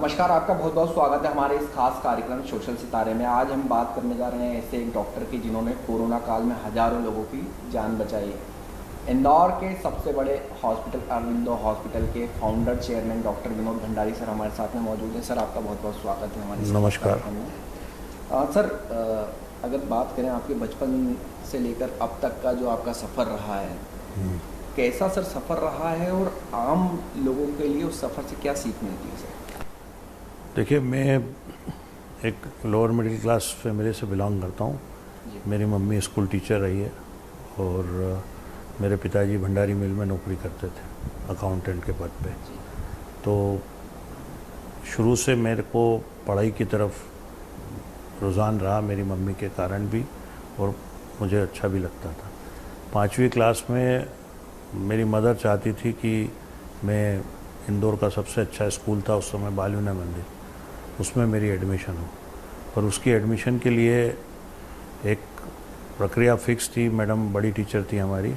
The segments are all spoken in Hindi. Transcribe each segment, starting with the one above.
नमस्कार, आपका बहुत बहुत स्वागत है हमारे इस खास कार्यक्रम सोशल सितारे में। आज हम बात करने जा रहे हैं ऐसे एक डॉक्टर की जिन्होंने कोरोना काल में हज़ारों लोगों की जान बचाई है। इंदौर के सबसे बड़े हॉस्पिटल अरविंदो हॉस्पिटल के founder chairman doctor Vinod Bhandari sir हमारे साथ में मौजूद हैं। सर, आपका बहुत बहुत स्वागत है हमारे नमस्कार सर। अगर बात करें आपके बचपन से लेकर अब तक का जो आपका सफ़र रहा है, कैसा सर सफ़र रहा है और आम लोगों के लिए उस सफ़र से क्या सीख मिलती है सर? देखिए, मैं एक लोअर मिडिल क्लास फैमिली से बिलोंग करता हूँ। मेरी मम्मी स्कूल टीचर रही है और मेरे पिताजी भंडारी मिल में नौकरी करते थे अकाउंटेंट के पद पे। तो शुरू से मेरे को पढ़ाई की तरफ रुझान रहा, मेरी मम्मी के कारण भी, और मुझे अच्छा भी लगता था। 5वीं क्लास में मेरी मदर चाहती थी कि मैं इंदौर का सबसे अच्छा स्कूल था उस समय बालूना मंदिर, उसमें मेरी एडमिशन हो। पर उसकी एडमिशन के लिए एक प्रक्रिया फिक्स थी। मैडम बड़ी टीचर थी हमारी,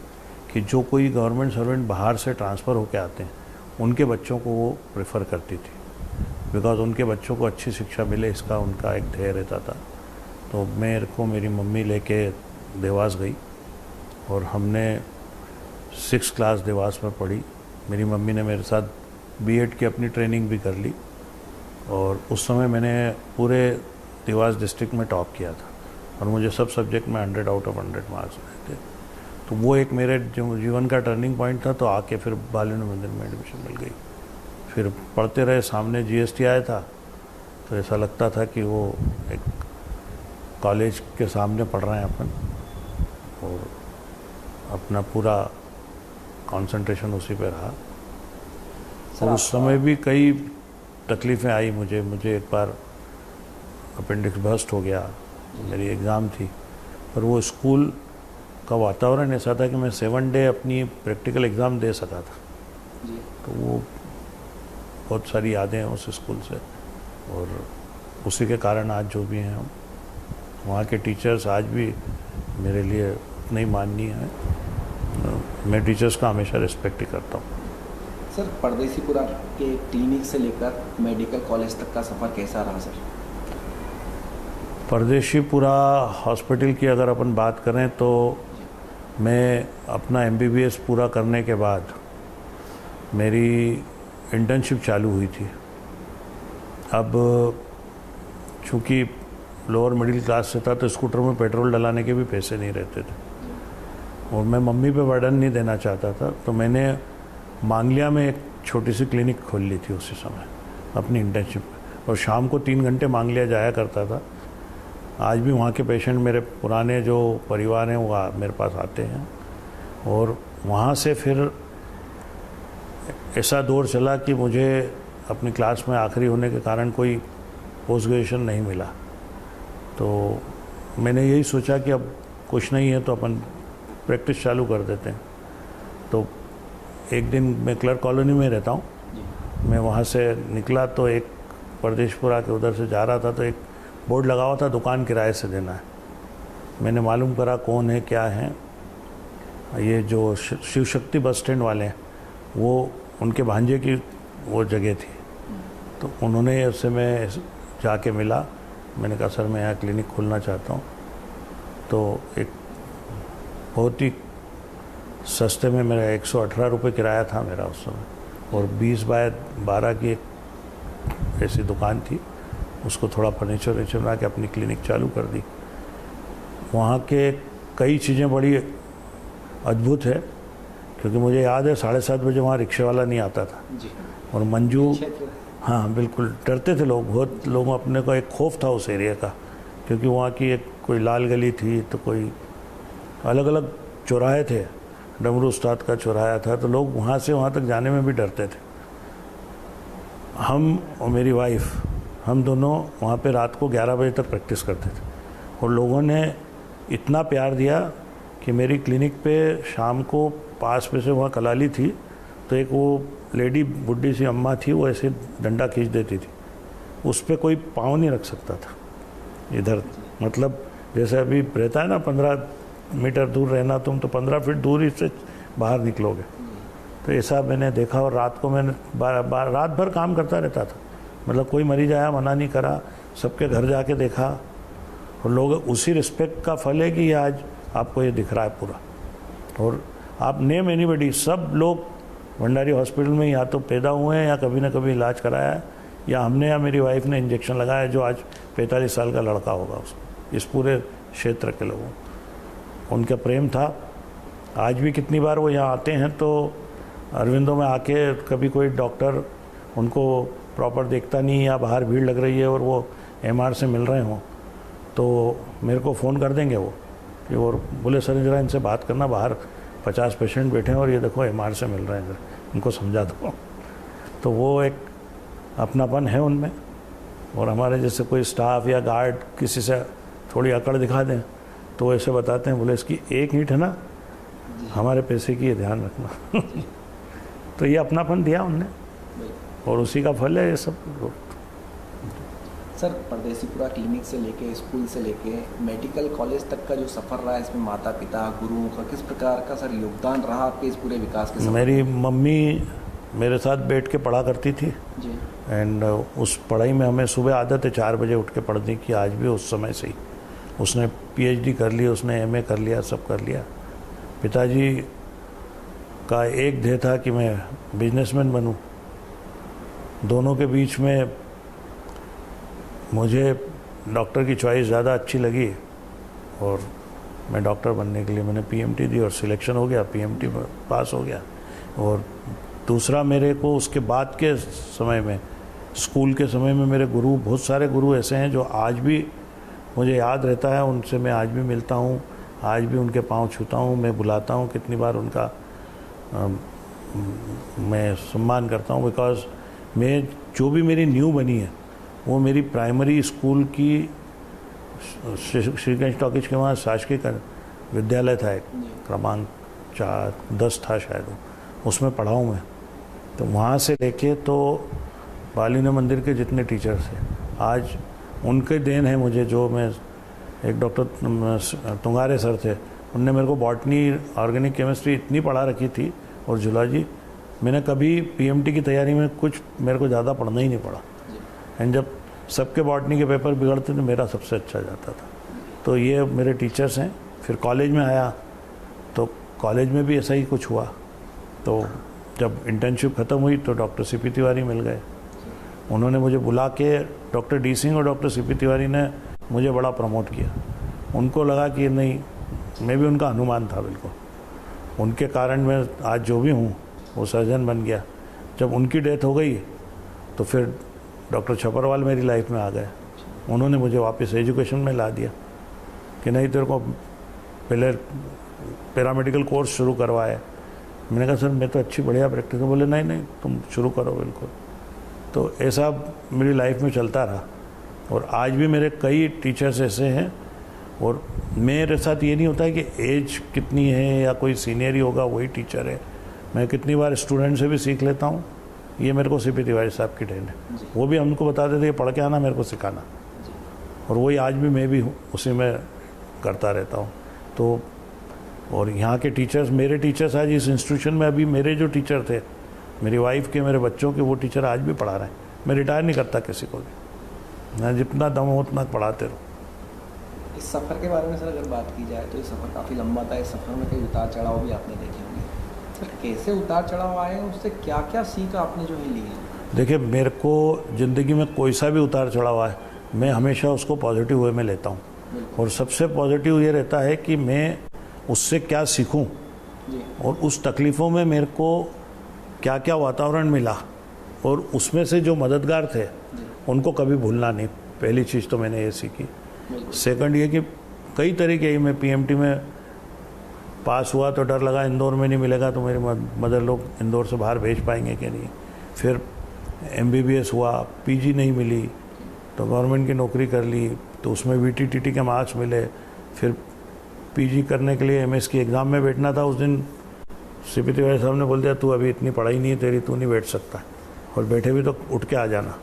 कि जो कोई गवर्नमेंट सर्वेंट बाहर से ट्रांसफ़र होकर आते हैं उनके बच्चों को वो प्रेफर करती थी, बिकॉज़ उनके बच्चों को अच्छी शिक्षा मिले, इसका उनका एक ध्येय रहता था। तो मेरे को मेरी मम्मी लेके देवास गई और हमने 6th क्लास देवास में पढ़ी। मेरी मम्मी ने मेरे साथ बीएड की अपनी ट्रेनिंग भी कर ली और उस समय मैंने पूरे देवास डिस्ट्रिक्ट में टॉप किया था और मुझे सब सब्जेक्ट में 100 आउट ऑफ 100 मार्क्स मिले थे। तो वो एक मेरे जीवन का टर्निंग पॉइंट था। तो आके फिर बालूना मंदिर में एडमिशन मिल गई। फिर पढ़ते रहे, सामने जीएसटी आया था तो ऐसा लगता था कि वो एक कॉलेज के सामने पढ़ रहे हैं अपन, और अपना पूरा कंसंट्रेशन उसी पे रहा। और उस समय भी कई तकलीफ़ें आई मुझे एक बार अपेंडिक्स बर्स्ट हो गया, मेरी एग्ज़ाम थी। पर वो स्कूल का वातावरण ऐसा था कि मैं 7 डे अपनी प्रैक्टिकल एग्ज़ाम दे सका था। तो वो बहुत सारी यादें हैं उस स्कूल से, और उसी के कारण आज जो भी हैं हम, वहाँ के टीचर्स आज भी मेरे लिए उतने ही माननीय हैं। मैं टीचर्स का हमेशा रिस्पेक्ट ही करता हूँ। सर, परदेसीपुरा के क्लिनिक से लेकर मेडिकल कॉलेज तक का सफ़र कैसा रहा सर? परदेशीपुरा हॉस्पिटल की अगर अपन बात करें तो मैं अपना MBBS पूरा करने के बाद मेरी इंटर्नशिप चालू हुई थी। अब चूँकि लोअर मिडिल क्लास से था तो स्कूटर में पेट्रोल डलाने के भी पैसे नहीं रहते थे और मैं मम्मी पे बर्डन नहीं देना चाहता था। तो मैंने मांगलिया में एक छोटी सी क्लिनिक खोल ली थी उसी समय अपनी इंटर्नशिप में, और शाम को 3 घंटे मांगलिया जाया करता था। आज भी वहाँ के पेशेंट, मेरे पुराने जो परिवार हैं, वो मेरे पास आते हैं। और वहाँ से फिर ऐसा दौर चला कि मुझे अपनी क्लास में आखिरी होने के कारण कोई पोस्ट ग्रेजुएशन नहीं मिला। तो मैंने यही सोचा कि अब कुछ नहीं है तो अपन प्रैक्टिस चालू कर देते हैं। तो एक दिन, मैं क्लर्क कॉलोनी में रहता हूँ, मैं वहाँ से निकला तो एक परदेशपुरा के उधर से जा रहा था तो एक बोर्ड लगा हुआ था, दुकान किराए से देना है। मैंने मालूम करा कौन है क्या है, ये जो शिव शक्ति बस स्टैंड वाले हैं, वो उनके भांजे की वो जगह थी। तो उन्होंने उससे मैं जाके मिला, मैंने कहा सर मैं यहाँ क्लिनिक खोलना चाहता हूँ। तो एक बहुत ही सस्ते में, मेरा 118 रुपये किराया था मेरा उस समय, और 20 बाय 12 की एक ऐसी दुकान थी, उसको थोड़ा फर्नीचर बना के अपनी क्लिनिक चालू कर दी। वहाँ के कई चीज़ें बड़ी अद्भुत है, क्योंकि मुझे याद है 7:30 बजे वहाँ रिक्शे वाला नहीं आता था जी। और मंजू, हाँ बिल्कुल डरते थे लोग, बहुत लोगों अपने को एक खौफ था उस एरिया का, क्योंकि वहाँ की एक कोई लाल गली थी तो कोई अलग अलग चौराहे थे, डमरू उस्ताद का चौराहा था, तो लोग वहाँ से वहाँ तक जाने में भी डरते थे। हम और मेरी वाइफ, हम दोनों वहाँ पे रात को 11 बजे तक प्रैक्टिस करते थे, और लोगों ने इतना प्यार दिया कि मेरी क्लिनिक पे शाम को पास में से वहाँ कलाली थी, तो एक वो लेडी बुढ़ी सी अम्मा थी, वो ऐसे डंडा खींच देती थी, उस पर कोई पाँव नहीं रख सकता था इधर। मतलब जैसे अभी रहता है ना 15 मीटर दूर रहना, तुम तो 15 फीट दूर ही से बाहर निकलोगे। तो ऐसा मैंने देखा, और रात को मैंने रात भर काम करता रहता था, मतलब कोई मरीज आया मना नहीं करा, सबके घर जाके देखा, और लोग उसी रिस्पेक्ट का फल है कि ये आज आपको ये दिख रहा है पूरा। और आप नेम एनीबडी, सब लोग भंडारी हॉस्पिटल में या तो पैदा हुए हैं या कभी ना कभी इलाज कराया है, या हमने या मेरी वाइफ ने इंजेक्शन लगाया है, जो आज 45 साल का लड़का होगा उसको, इस पूरे क्षेत्र के लोगों, उनका प्रेम था। आज भी कितनी बार वो यहाँ आते हैं तो अरविंदो में आके कभी कोई डॉक्टर उनको प्रॉपर देखता नहीं, या बाहर भीड़ लग रही है और वो एमआर से मिल रहे हों, तो मेरे को फ़ोन कर देंगे वो कि, और बोले सर जरा इनसे बात करना, बाहर 50 पेशेंट बैठे हैं और ये देखो एमआर से मिल रहे हैं, इनको समझा दो। तो वो एक अपनापन है उनमें। और हमारे जैसे कोई स्टाफ या गार्ड किसी से थोड़ी अकड़ दिखा दें तो ऐसे बताते हैं, बोले इसकी एक ईंट है ना, हमारे पैसे की ये ध्यान रखना। तो ये अपनापन दिया उनने और उसी का फल है ये सब। सर, परदेसीपुरा क्लिनिक से लेके, स्कूल से लेके मेडिकल कॉलेज तक का जो सफ़र रहा है, इसमें माता पिता गुरुओं का किस प्रकार का सर योगदान रहा आपके इस पूरे विकास के? मेरी मम्मी मेरे साथ बैठ के पढ़ा करती थी जी। एंड उस पढ़ाई में हमें सुबह आदत है 4 बजे उठ के पढ़ने की, आज भी उस समय से ही। उसने पीएचडी कर ली, उसने एमए कर लिया, सब कर लिया। पिताजी का एक ध्येय था कि मैं बिजनेसमैन बनूं। दोनों के बीच में मुझे डॉक्टर की चॉइस ज़्यादा अच्छी लगी और मैं डॉक्टर बनने के लिए मैंने पीएमटी दी और सिलेक्शन हो गया, पीएमटी पास हो गया। और दूसरा, मेरे को उसके बाद के समय में, स्कूल के समय में, मेरे गुरु, बहुत सारे गुरु ऐसे हैं जो आज भी मुझे याद रहता है, उनसे मैं आज भी मिलता हूँ, आज भी उनके पाँव छूता हूँ, मैं बुलाता हूँ, कितनी बार उनका मैं सम्मान करता हूँ। बिकॉज मैं जो भी मेरी न्यू बनी है वो मेरी प्राइमरी स्कूल की श्रीगंज टॉकीज के वहाँ शासकीय विद्यालय था, एक क्रमांक 10 था शायद, उसमें पढ़ा हूँ मैं। तो वहाँ से लेके तो बालीना मंदिर के जितने टीचर्स हैं आज उनके देन है मुझे। जो मैं, एक डॉक्टर तुंगारे सर थे, उनने मेरे को बॉटनी, ऑर्गेनिक केमिस्ट्री इतनी पढ़ा रखी थी और जूलॉजी, मैंने कभी पीएमटी की तैयारी में कुछ मेरे को ज़्यादा पढ़ना ही नहीं पड़ा। एंड जब सबके बॉटनी के पेपर बिगड़ते तो मेरा सबसे अच्छा जाता था। तो ये मेरे टीचर्स हैं। फिर कॉलेज में आया तो कॉलेज में भी ऐसा ही कुछ हुआ। तो जब इंटर्नशिप ख़त्म हुई तो डॉक्टर सीपी तिवारी मिल गए। उन्होंने मुझे बुला के, डॉक्टर डी सिंह और डॉक्टर सीपी तिवारी ने मुझे बड़ा प्रमोट किया। उनको लगा कि नहीं, मैं भी उनका अनुमान था बिल्कुल, उनके कारण मैं आज जो भी हूँ वो सर्जन बन गया। जब उनकी डेथ हो गई तो फिर डॉक्टर छपरवाल मेरी लाइफ में आ गए। उन्होंने मुझे वापस एजुकेशन में ला दिया कि नहीं, तेरे को पहले पैरामेडिकल कोर्स शुरू करवाए। मैंने कहा सर मैं तो अच्छी बढ़िया प्रैक्टिस है। बोले नहीं नहीं, तुम शुरू करो बिल्कुल। तो ऐसा मेरी लाइफ में चलता रहा और आज भी मेरे कई टीचर्स ऐसे हैं। और मेरे साथ ये नहीं होता है कि एज कितनी है या कोई सीनियर ही होगा वही टीचर है। मैं कितनी बार स्टूडेंट से भी सीख लेता हूँ। ये मेरे को सीपी तिवारी साहब की देन है। वो भी हमको बता देते कि पढ़ के आना, मेरे को सिखाना, और वही आज भी मैं भी उसी में करता रहता हूँ। तो और यहाँ के टीचर्स, मेरे टीचर्स आज इस इंस्टीट्यूशन में, अभी मेरे जो टीचर थे, मेरी वाइफ के, मेरे बच्चों के, वो टीचर आज भी पढ़ा रहे हैं। मैं रिटायर नहीं करता किसी को भी, मैं जितना दम हो उतना पढ़ाते रहो। इस सफ़र के बारे में सर अगर बात की जाए तो ये सफ़र काफ़ी लंबा था। इस सफ़र में कई उतार चढ़ाव भी आपने देखे होंगे। सर कैसे उतार चढ़ाव आए, उससे क्या क्या सीख आपने जो है ली है? देखिए, मेरे को ज़िंदगी में कोई सा भी उतार चढ़ाव आए, मैं हमेशा उसको पॉजिटिव वे में लेता हूँ। और सबसे पॉजिटिव ये रहता है कि मैं उससे क्या सीखूं और उस तकलीफ़ों में मेरे को क्या क्या वातावरण मिला और उसमें से जो मददगार थे उनको कभी भूलना नहीं। पहली चीज़ तो मैंने ये सीखी। सेकंड ये कि कई तरीके ही, मैं पीएमटी में पास हुआ तो डर लगा इंदौर में नहीं मिलेगा तो मेरे मदर लोग इंदौर से बाहर भेज पाएंगे कि नहीं। फिर एमबीबीएस हुआ, पीजी नहीं मिली तो गवर्नमेंट की नौकरी कर ली, तो उसमें वीटीटीटी के मार्क्स मिले। फिर पीजी करने के लिए एमएस की एग्ज़ाम में बैठना था। उस दिन सीपी तिवारी साहब ने बोल दिया, तू अभी इतनी पढ़ाई नहीं है तेरी, तू नहीं बैठ सकता, और बैठे भी तो उठ के आ जाना।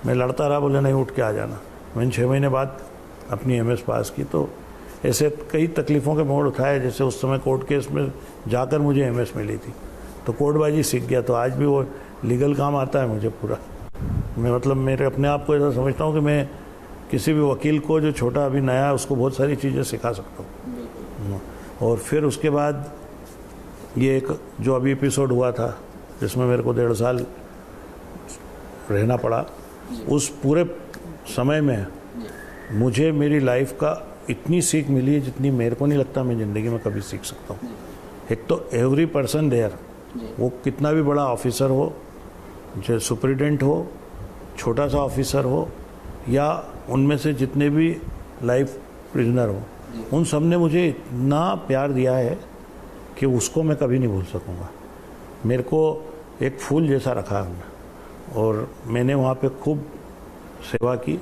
मैं लड़ता रहा, बोले नहीं उठ के आ जाना। मैंने 6 महीने बाद अपनी एमएस पास की। तो ऐसे कई तकलीफ़ों के मोड़ उठाए। जैसे उस समय कोर्ट केस में जाकर मुझे एमएस मिली थी तो कोर्टबाजी सीख गया। तो आज भी वो लीगल काम आता है मुझे पूरा। मैं मतलब मेरे अपने आप को ऐसा समझता हूँ कि मैं किसी भी वकील को जो छोटा अभी नया है उसको बहुत सारी चीज़ें सिखा सकता हूँ। और फिर उसके बाद ये एक जो अभी एपिसोड हुआ था जिसमें मेरे को 1.5 साल रहना पड़ा, उस पूरे समय में मुझे मेरी लाइफ का इतनी सीख मिली है जितनी मेरे को नहीं लगता मैं ज़िंदगी में कभी सीख सकता हूँ। एक तो एवरी पर्सन देयर, वो कितना भी बड़ा ऑफिसर हो, जो सुपरिटेंडेंट हो, छोटा सा ऑफिसर हो, या उनमें से जितने भी लाइफ प्रिजनर हो, उन सब ने मुझे इतना प्यार दिया है कि उसको मैं कभी नहीं भूल सकूँगा। मेरे को एक फूल जैसा रखा हमने, और मैंने वहाँ पे खूब सेवा की।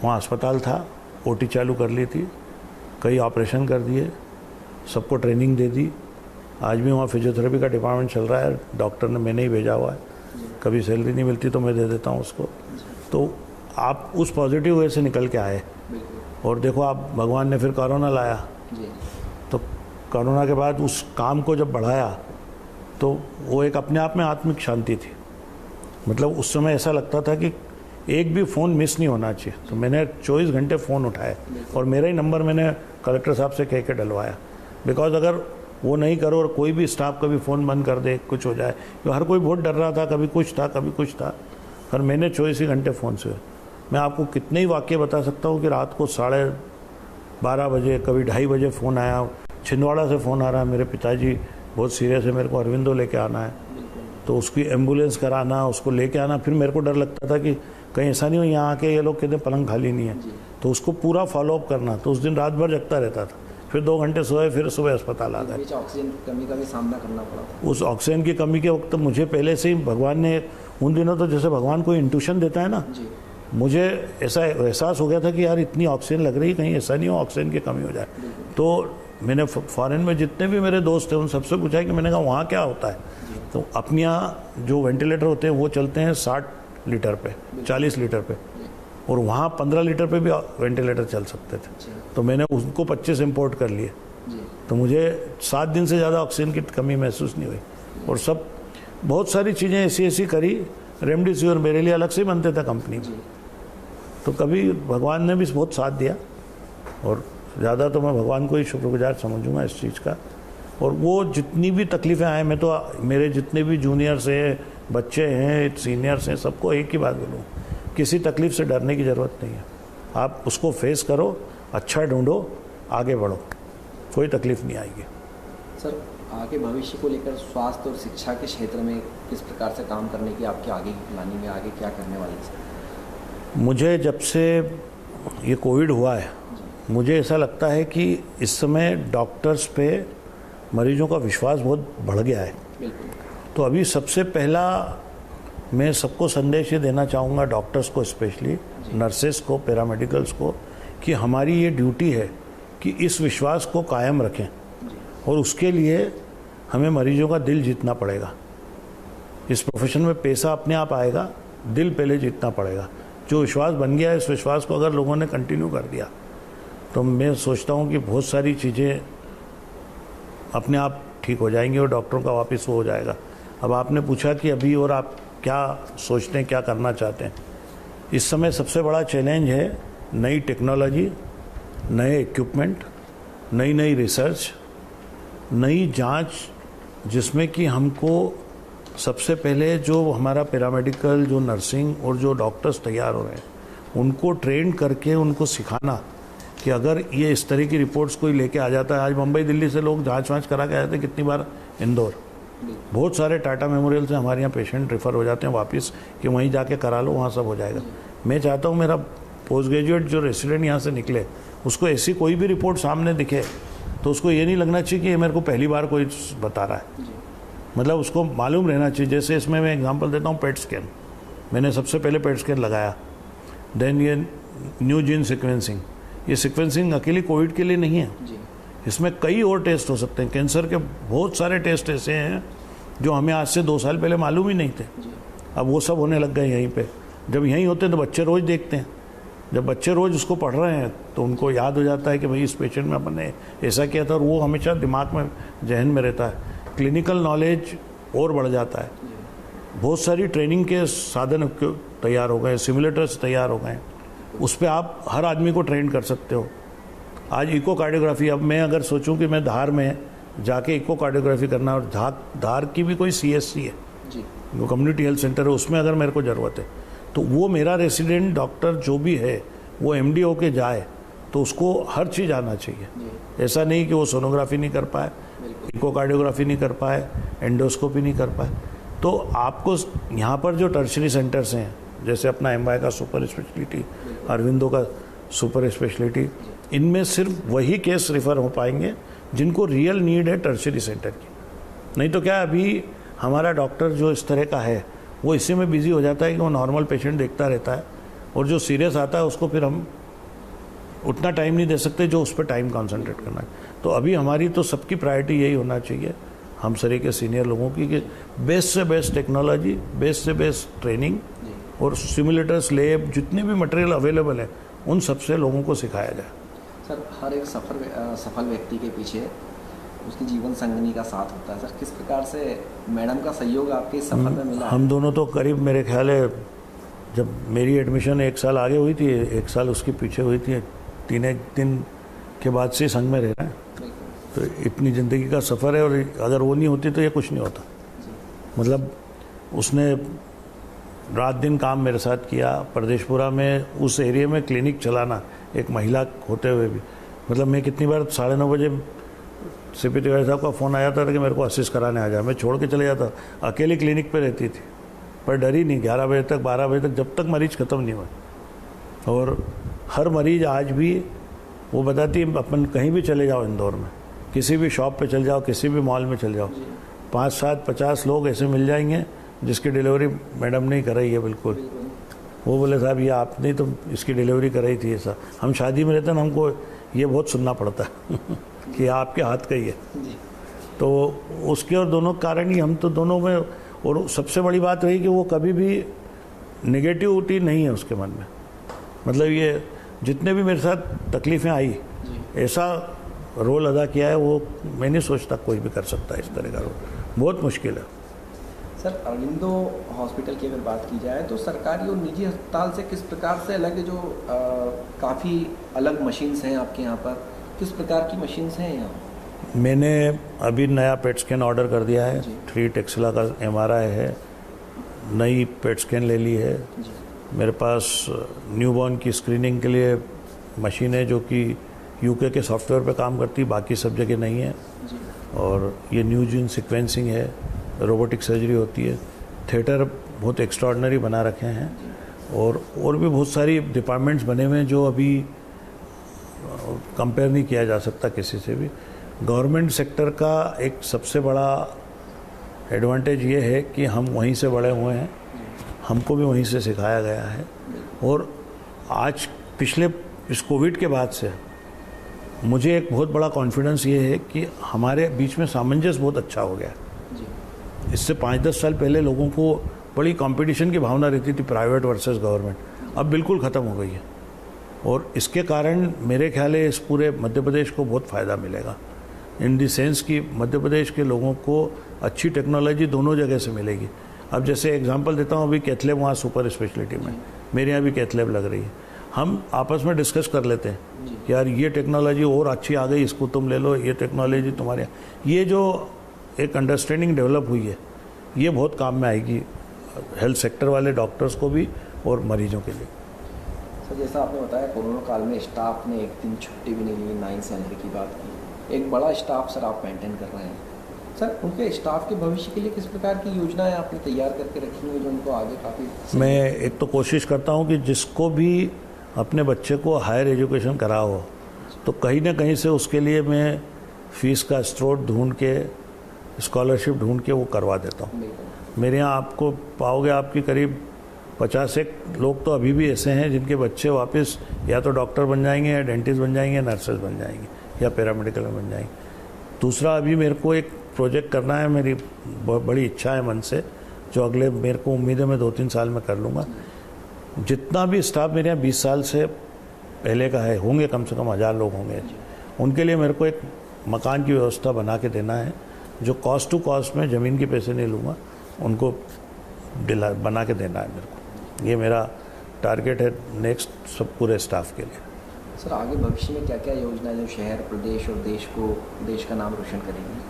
वहाँ अस्पताल था, ओटी चालू कर ली थी, कई ऑपरेशन कर दिए, सबको ट्रेनिंग दे दी। आज भी वहाँ फिजियोथेरेपी का डिपार्टमेंट चल रहा है, डॉक्टर ने मैंने ही भेजा हुआ है। कभी सैलरी नहीं मिलती तो मैं दे देता हूँ उसको। तो आप उस पॉजिटिव वे से निकल के आए, और देखो आप, भगवान ने फिर कोरोना लाया, तो कोरोना के बाद उस काम को जब बढ़ाया तो वो एक अपने आप में आत्मिक शांति थी। मतलब उस समय ऐसा लगता था कि एक भी फ़ोन मिस नहीं होना चाहिए, तो मैंने 24 घंटे फ़ोन उठाए, और मेरा ही नंबर मैंने कलेक्टर साहब से कह के डलवाया। बिकॉज अगर वो नहीं करो और कोई भी स्टाफ कभी फ़ोन बंद कर दे, कुछ हो जाए, तो हर कोई बहुत डर रहा था, कभी कुछ था कभी कुछ था, पर मैंने 24 ही घंटे फ़ोन से। मैं आपको कितने ही वाक्य बता सकता हूँ कि रात को 12:30 बजे, कभी 2:30 बजे फ़ोन आया, छिंदवाड़ा से फ़ोन आ रहा है, मेरे पिताजी बहुत सीरियस है, मेरे को अरविंदो लेके आना है, तो उसकी एम्बुलेंस कराना, उसको लेके आना। फिर मेरे को डर लगता था कि कहीं ऐसा नहीं हो यहाँ आके ये लोग कहते हैं पलंग खाली नहीं है, तो उसको पूरा फॉलोअप करना। तो उस दिन रात भर जगता रहता था, फिर 2 घंटे सोए, फिर सुबह अस्पताल आ गए। ऑक्सीजन की कमी का भी सामना करना पड़ा। उस ऑक्सीजन की कमी के वक्त मुझे पहले से ही भगवान ने, उन दिनों तो जैसे भगवान कोई इंट्यूशन देता है ना, मुझे ऐसा एहसास हो गया था कि यार इतनी ऑक्सीजन लग रही है, कहीं ऐसा नहीं हो ऑक्सीजन की कमी हो जाए। तो मैंने फॉरेन में जितने भी मेरे दोस्त थे उन सबसे पूछा कि मैंने कहा वहाँ क्या होता है, तो अपने यहाँ जो वेंटिलेटर होते हैं वो चलते हैं 60 लीटर पे, 40 लीटर पे, और वहाँ 15 लीटर पे भी वेंटिलेटर चल सकते थे। तो मैंने उनको 25 इम्पोर्ट कर लिए, तो मुझे 7 दिन से ज़्यादा ऑक्सीजन की कमी महसूस नहीं हुई। और सब बहुत सारी चीज़ें ऐसी करी। रेमडेसिविर मेरे लिए अलग से ही बनते थे कंपनी में, तो कभी भगवान ने भी बहुत साथ दिया, और ज़्यादा तो मैं भगवान को ही शुक्रगुजार समझूंगा इस चीज़ का। और वो जितनी भी तकलीफ़ें आए, मैं तो मेरे जितने भी जूनियर्स हैं, बच्चे हैं, सीनियर्स हैं, सबको एक ही बात बोलूँ, किसी तकलीफ़ से डरने की ज़रूरत नहीं है। आप उसको फेस करो, अच्छा ढूंढो, आगे बढ़ो, कोई तकलीफ़ नहीं आएगी। सर, आगे भविष्य को लेकर स्वास्थ्य और शिक्षा के क्षेत्र में किस प्रकार से काम करने की आपकी आगे की प्लानिंग है, आगे क्या करने वाले हैं? मुझे जब से ये कोविड हुआ है, मुझे ऐसा लगता है कि इस समय डॉक्टर्स पे मरीजों का विश्वास बहुत बढ़ गया है। तो अभी सबसे पहला मैं सबको संदेश ये देना चाहूँगा, डॉक्टर्स को स्पेशली, नर्सेस को, पैरामेडिकल्स को, कि हमारी ये ड्यूटी है कि इस विश्वास को कायम रखें, और उसके लिए हमें मरीजों का दिल जीतना पड़ेगा। इस प्रोफेशन में पैसा अपने आप आएगा, दिल पहले जीतना पड़ेगा। जो विश्वास बन गया है, इस विश्वास को अगर लोगों ने कंटिन्यू कर दिया तो मैं सोचता हूँ कि बहुत सारी चीज़ें अपने आप ठीक हो जाएंगी और डॉक्टरों का वापस वो हो जाएगा। अब आपने पूछा कि अभी और आप क्या सोचते हैं, क्या करना चाहते हैं। इस समय सबसे बड़ा चैलेंज है नई टेक्नोलॉजी, नए इक्विपमेंट, नई रिसर्च, नई जांच, जिसमें कि हमको सबसे पहले जो हमारा पैरामेडिकल, जो नर्सिंग और जो डॉक्टर्स तैयार हो रहे हैं, उनको ट्रेन करके उनको सिखाना कि अगर ये इस तरह की रिपोर्ट्स कोई लेके आ जाता है। आज मुंबई दिल्ली से लोग जांच वाँच करा के आए थे, कितनी बार इंदौर, बहुत सारे टाटा मेमोरियल से हमारे यहाँ पेशेंट रेफ़र हो जाते हैं वापस कि वहीं जाके करा लो, वहाँ सब हो जाएगा। मैं चाहता हूँ मेरा पोस्ट ग्रेजुएट जो रेसिडेंट यहाँ से निकले, उसको ऐसी कोई भी रिपोर्ट सामने दिखे तो उसको ये नहीं लगना चाहिए कि ये मेरे को पहली बार कोई बता रहा है। मतलब उसको मालूम रहना चाहिए। जैसे इसमें मैं एग्जांपल देता हूँ, पेट स्कैन, मैंने सबसे पहले पेट स्कैन लगाया। देन ये न्यू जीन सिक्वेंसिंग, ये सिक्वेंसिंग अकेली कोविड के लिए नहीं है, इसमें कई और टेस्ट हो सकते हैं। कैंसर के बहुत सारे टेस्ट ऐसे हैं जो हमें आज से 2 साल पहले मालूम ही नहीं थे, अब वो सब होने लग गए यहीं पे। जब यहीं होते हैं तो बच्चे रोज़ देखते हैं, जब बच्चे रोज़ उसको पढ़ रहे हैं तो उनको याद हो जाता है कि भाई इस पेशेंट में अपन ने ऐसा किया था, और वो हमेशा दिमाग में, जहन में रहता है। क्लिनिकल नॉलेज और बढ़ जाता है। बहुत सारी ट्रेनिंग के साधन तैयार हो गए, सिमुलेटर्स तैयार हो गए, उस पर आप हर आदमी को ट्रेन कर सकते हो। आज इकोकार्डियोग्राफी, अब मैं अगर सोचूं कि मैं धार में जाके इकोकार्डियोग्राफी करना, और धार की भी कोई CSC है जी, वो कम्युनिटी हेल्थ सेंटर है, उसमें अगर मेरे को ज़रूरत है तो वो मेरा रेसिडेंट डॉक्टर जो भी है वो MD होके जाए तो उसको हर चीज़ आना चाहिए। जी, ऐसा नहीं कि वो सोनोग्राफी नहीं कर पाए, बिल्कुल, इकोकार्डियोग्राफी नहीं कर पाए, एंडोस्कोपी नहीं कर पाए। तो आपको यहाँ पर जो टर्शरी सेंटर्स हैं, जैसे अपना MY का सुपर स्पेशलिटी, अरविंदो का सुपर स्पेशलिटी, इनमें सिर्फ वही केस रिफ़र हो पाएंगे जिनको रियल नीड है टर्शरी सेंटर की। नहीं तो क्या, अभी हमारा डॉक्टर जो इस तरह का है वो इसी में बिजी हो जाता है कि वो नॉर्मल पेशेंट देखता रहता है, और जो सीरियस आता है उसको फिर हम उतना टाइम नहीं दे सकते जो उस पर टाइम कॉन्सेंट्रेट करना है। तो अभी हमारी तो सबकी प्रायोरिटी यही होना चाहिए, हम सरी के सीनियर लोगों की, कि बेस्ट से बेस्ट टेक्नोलॉजी, बेस्ट से बेस्ट ट्रेनिंग और सिमुलेटर्स, लैब, जितने भी मटेरियल अवेलेबल है उन सबसे लोगों को सिखाया जाए। सर हर एक सफल व्यक्ति के पीछे उसकी जीवन संगिनी का साथ होता है। सर किस प्रकार से मैडम का सहयोग आपके इस सफर में मिला? हम दोनों तो करीब, मेरे ख्याल है जब मेरी एडमिशन 1 साल आगे हुई थी, 1 साल उसके पीछे हुई थी, 3 दिन के बाद से संग में रह रहे हैं। तो इतनी ज़िंदगी का सफ़र है, और अगर वो नहीं होती तो ये कुछ नहीं होता। मतलब उसने रात दिन काम मेरे साथ किया, प्रदेशपुरा में उस एरिया में क्लिनिक चलाना, एक महिला होते हुए भी। मतलब मैं कितनी बार 9:30 बजे CP तिवारी साहब का फ़ोन आया था कि मेरे को असिस्ट कराने आ जाए, मैं छोड़ के चले जाता, अकेली क्लिनिक पे रहती थी, पर डरी नहीं। 11 बजे तक, 12 बजे तक, जब तक मरीज ख़त्म नहीं हुआ। और हर मरीज आज भी वो बताती है, अपन कहीं भी चले जाओ इंदौर में, किसी भी शॉप पे चले जाओ, किसी भी मॉल में चले जाओ, 5, 7, 50 लोग ऐसे मिल जाएंगे जिसकी डिलीवरी मैडम ने ही कराई है। बिल्कुल, वो बोले साहब ये आपने तो इसकी डिलीवरी कराई थी। ऐसा हम शादी में रहते हैं, हमको ये बहुत सुनना पड़ता है कि आपके हाथ का ही है। तो उसके और दोनों कारण ही हम तो दोनों में, और सबसे बड़ी बात रही कि वो कभी भी नेगेटिविटी नहीं है उसके मन में। मतलब ये जितने भी मेरे साथ तकलीफ़ें आई, ऐसा रोल अदा किया है वो मैं नहीं सोचता कोई भी कर सकता है इस तरह का रोल, बहुत मुश्किल है। सर अरविंदो हॉस्पिटल की अगर बात की जाए तो सरकारी और निजी अस्पताल से किस प्रकार से अलग है? जो काफ़ी अलग मशीन्स हैं आपके यहाँ पर, किस प्रकार की मशीन्स हैं यहाँ? मैंने अभी नया पेट स्कैन ऑर्डर कर दिया है, 3 टेक्सला का MRI है, नई पेट स्कैन ले ली है। मेरे पास न्यूबॉर्न की स्क्रीनिंग के लिए मशीन है जो कि UK के सॉफ्टवेयर पे काम करती, बाकी सब जगह नहीं है। और ये न्यू जीन सिक्वेंसिंग है, रोबोटिक सर्जरी होती है, थिएटर बहुत एक्स्ट्राऑर्डिनरी बना रखे हैं, और भी बहुत सारी डिपार्टमेंट्स बने हुए हैं जो अभी कंपेयर नहीं किया जा सकता किसी से भी। गवर्नमेंट सेक्टर का एक सबसे बड़ा एडवांटेज ये है कि हम वहीं से बड़े हुए हैं, हमको भी वहीं से सिखाया गया है। और आज पिछले इस कोविड के बाद से मुझे एक बहुत बड़ा कॉन्फिडेंस ये है कि हमारे बीच में सामंजस्य बहुत अच्छा हो गया। इससे 5-10 साल पहले लोगों को बड़ी कंपटीशन की भावना रहती थी, प्राइवेट वर्सेस गवर्नमेंट, अब बिल्कुल ख़त्म हो गई है। और इसके कारण मेरे ख्याल है इस पूरे मध्य प्रदेश को बहुत फ़ायदा मिलेगा, इन दी सेंस कि मध्य प्रदेश के लोगों को अच्छी टेक्नोलॉजी दोनों जगह से मिलेगी। अब जैसे एग्जांपल देता हूँ, अभी कैथलैब वहाँ सुपर स्पेशलिटी में, मेरे यहाँ भी कैथलैब लग रही है, हम आपस में डिस्कस कर लेते हैं कि यार ये टेक्नोलॉजी और अच्छी आ गई, इसको तुम ले लो, ये टेक्नोलॉजी तुम्हारे यहाँ, ये जो एक अंडरस्टैंडिंग डेवलप हुई है ये बहुत काम में आएगी हेल्थ सेक्टर वाले डॉक्टर्स को भी और मरीजों के लिए। सर जैसा आपने बताया कोरोना काल में स्टाफ ने एक दिन छुट्टी भी नहीं ली, 9 सैलरी की बात की, एक बड़ा स्टाफ सर आप मेंटेन कर रहे हैं। सर उनके स्टाफ के भविष्य के लिए किस प्रकार की योजनाएं आपने तैयार करके रखी हैं जो उनको आगे काफ़ी? मैं एक तो कोशिश करता हूँ कि जिसको भी अपने बच्चे को हायर एजुकेशन करा हो तो कहीं ना कहीं से उसके लिए मैं फ़ीस का स्रोत ढूंढ के, स्कॉलरशिप ढूंढ के वो करवा देता हूँ। मेरे यहाँ आपको पाओगे आपकी करीब 50 लोग तो अभी भी ऐसे हैं जिनके बच्चे वापस या तो डॉक्टर बन जाएंगे या डेंटिस्ट बन जाएंगे, नर्सेज बन जाएंगे या पैरामेडिकल में बन जाएंगे। दूसरा अभी मेरे को एक प्रोजेक्ट करना है, मेरी बड़ी इच्छा है मन से, जो अगले मेरे को उम्मीद है मैं 2-3 साल में कर लूँगा। जितना भी स्टाफ मेरे यहाँ 20 साल से पहले का है, होंगे कम से कम 1000 लोग होंगे, उनके लिए मेरे को एक मकान की व्यवस्था बना के देना है, जो कॉस्ट टू कॉस्ट में ज़मीन के पैसे नहीं लूँगा, उनको बना के देना है मेरे को। ये मेरा टारगेट है नेक्स्ट सब पूरे स्टाफ के लिए। सर आगे भविष्य में क्या क्या योजनाएं जो शहर, प्रदेश और देश का नाम रोशन करेंगी?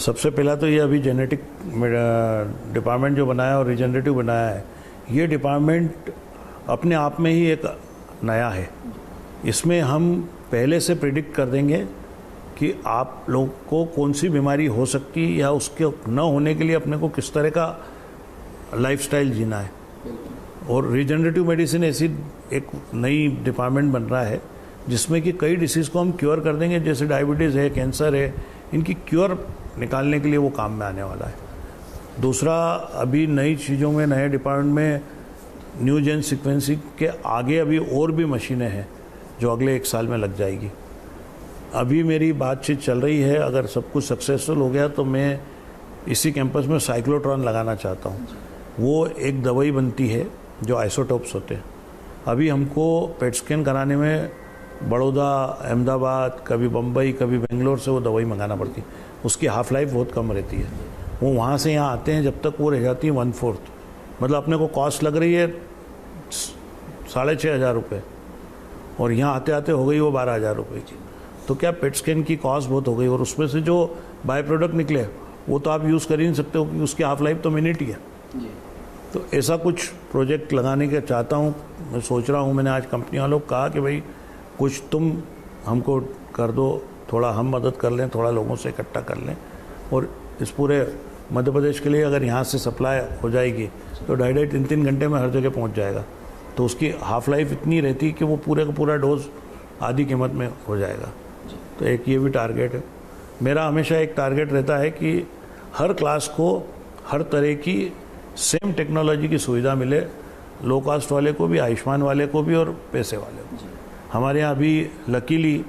सबसे पहला तो ये अभी जेनेटिक डिपार्टमेंट जो बनाया और रिजनरेटिव बनाया है, ये डिपार्टमेंट अपने आप में ही एक नया है। इसमें हम पहले से प्रिडिक्ट कर देंगे कि आप लोग को कौन सी बीमारी हो सकती है या उसके न होने के लिए अपने को किस तरह का लाइफस्टाइल जीना है। और रिजनरेटिव मेडिसिन ऐसी एक नई डिपार्टमेंट बन रहा है जिसमें कि कई डिसीज़ को हम क्योर कर देंगे, जैसे डायबिटीज़ है, कैंसर है, इनकी क्योर निकालने के लिए वो काम में आने वाला है। दूसरा, अभी नई चीज़ों में, नए डिपार्टमेंट में न्यू जेन सीक्वेंसिंग के आगे अभी और भी मशीनें हैं जो अगले 1 साल में लग जाएगी। अभी मेरी बातचीत चल रही है, अगर सब कुछ सक्सेसफुल हो गया तो मैं इसी कैंपस में साइक्लोट्रॉन लगाना चाहता हूँ। वो एक दवाई बनती है जो आइसोटोप्स होते हैं। अभी हमको पेट स्कैन कराने में बड़ौदा, अहमदाबाद, कभी बम्बई, कभी बेंगलोर से वो दवाई मंगाना पड़ती है। उसकी हाफ लाइफ बहुत कम रहती है। वो वहाँ से यहाँ आते हैं, जब तक वो रह जाती है 1/4, मतलब अपने को कॉस्ट लग रही है 6,500 रुपये और यहाँ आते आते हो गई वो 12,000 रुपये की। तो क्या पेट स्कैन की कॉस्ट बहुत हो गई, और उसमें से जो बाय प्रोडक्ट निकले वो तो आप यूज़ कर ही नहीं सकते हो क्योंकि उसकी हाफ लाइफ तो मिनट ही है। तो ऐसा कुछ प्रोजेक्ट लगाने का चाहता हूँ, मैं सोच रहा हूँ। मैंने आज कंपनी वालों को कहा कि भाई कुछ तुम हमको कर दो, थोड़ा हम मदद कर लें, थोड़ा लोगों से इकट्ठा कर लें, और इस पूरे मध्य प्रदेश के लिए अगर यहाँ से सप्लाई हो जाएगी तो 2.5-3 घंटे में हर जगह पहुँच जाएगा। तो उसकी हाफ लाइफ इतनी रहती कि वो पूरे का पूरा डोज आधी कीमत में हो जाएगा। तो एक ये भी टारगेट है मेरा। हमेशा एक टारगेट रहता है कि हर क्लास को हर तरह की सेम टेक्नोलॉजी की सुविधा मिले, लो कॉस्ट वाले को भी, आयुष्मान वाले को भी और पैसे वाले को। हमारे यहाँ अभी लकीली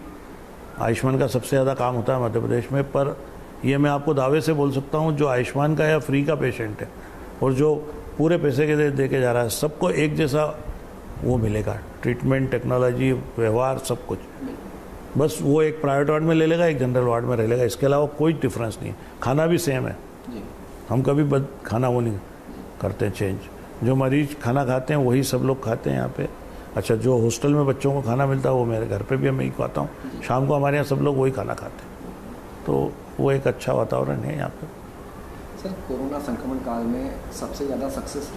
आयुष्मान का सबसे ज़्यादा काम होता है मध्य प्रदेश में, पर ये मैं आपको दावे से बोल सकता हूँ जो आयुष्मान का या फ्री का पेशेंट है और जो पूरे पैसे के दे के जा रहा है, सबको एक जैसा वो मिलेगा, ट्रीटमेंट, टेक्नोलॉजी, व्यवहार, सब कुछ। बस वो एक प्राइवेट वार्ड में ले लेगा, एक जनरल वार्ड में रह लेगा, इसके अलावा कोई डिफरेंस नहीं। खाना भी सेम है, हम कभी खाना वो नहीं करते चेंज। जो मरीज खाना खाते हैं वही सब लोग खाते हैं यहाँ पे। अच्छा, जो हॉस्टल में बच्चों को खाना मिलता है वो मेरे घर पे भी मैं ही खाता हूँ। शाम को हमारे यहाँ सब लोग वही खाना खाते हैं, तो वो एक अच्छा वातावरण है यहाँ पे। सर, कोरोना संक्रमण काल में सबसे ज़्यादा सक्सेस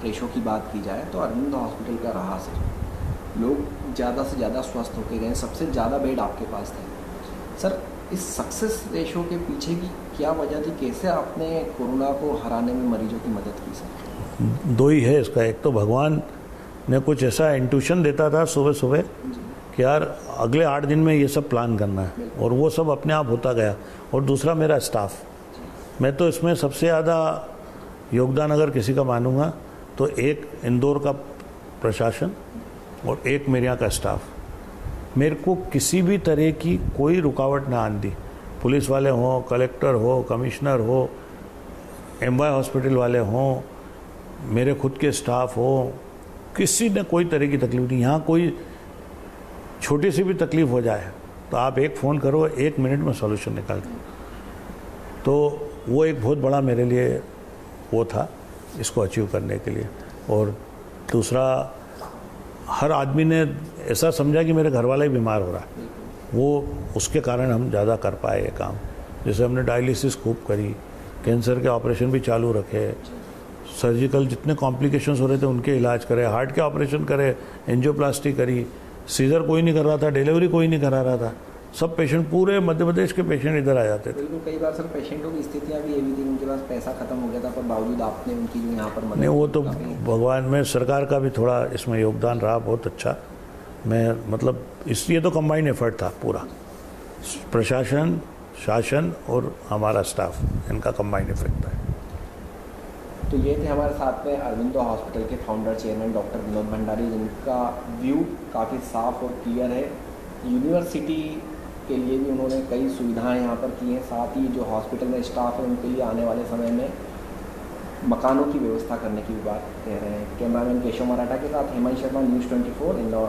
रेशो की बात की जाए तो अरविंद हॉस्पिटल का रहा। सर, लोग ज़्यादा से ज़्यादा स्वस्थ होके गए, सबसे ज़्यादा बेड आपके पास थे। सर, इस सक्सेस रेशो के पीछे की क्या वजह थी? कैसे आपने कोरोना को हराने में मरीजों की मदद की? सर, 2 ही है इसका। एक तो भगवान ने कुछ ऐसा इंट्यूशन देता था सुबह सुबह कि यार अगले 8 दिन में ये सब प्लान करना है, और वो सब अपने आप होता गया। और दूसरा मेरा स्टाफ, मैं तो इसमें सबसे ज़्यादा योगदान अगर किसी का मानूंगा तो एक इंदौर का प्रशासन और एक मेरे यहाँ का स्टाफ। मेरे को किसी भी तरह की कोई रुकावट ना आने दी। पुलिस वाले हों, कलेक्टर हो, कमिश्नर हो, MY हॉस्पिटल वाले हों, मेरे खुद के स्टाफ हो, किसी ने कोई तरह की तकलीफ नहीं। यहाँ कोई छोटी सी भी तकलीफ हो जाए तो आप एक फ़ोन करो, 1 मिनट में सॉल्यूशन निकाल दो। तो वो एक बहुत बड़ा मेरे लिए वो था इसको अचीव करने के लिए। और दूसरा, हर आदमी ने ऐसा समझा कि मेरे घर वाला ही बीमार हो रहा है, वो उसके कारण हम ज़्यादा कर पाए ये काम। जैसे हमने डायलिसिस खूब करी, कैंसर के ऑपरेशन भी चालू रखे, सर्जिकल जितने कॉम्प्लिकेशंस हो रहे थे उनके इलाज करे, हार्ट के ऑपरेशन करे, एंजियोप्लास्टी करी, सीजर कोई नहीं कर रहा था, डिलीवरी कोई नहीं करा रहा था, सब पेशेंट, पूरे मध्य प्रदेश के पेशेंट इधर आ जाते थे। बिल्कुल, कई बार सर पेशेंटों की स्थितियाँ भी ये भी थी, उनके पास पैसा खत्म हो गया था, पर बावजूद आपने उनकी जो यहाँ पर मदद नहीं, वो तो भगवान में सरकार का भी थोड़ा इसमें योगदान रहा बहुत अच्छा। मैं मतलब इसलिए तो कंबाइंड एफर्ट था पूरा, प्रशासन, शासन और हमारा स्टाफ, इनका कंबाइंड इफेक्ट था। तो ये थे हमारे साथ में अरविंदो हॉस्पिटल के founder chairman doctor Vinod Bhandari, जिनका व्यू काफ़ी साफ और क्लियर है। यूनिवर्सिटी के लिए भी उन्होंने कई सुविधाएं यहाँ पर की हैं, साथ ही जो हॉस्पिटल में स्टाफ है उनके लिए आने वाले समय में मकानों की व्यवस्था करने की भी बात कह रहे हैं। कैमरामैन केशव मराठा के साथ हेमंत शर्मा, News 24 इंदौर।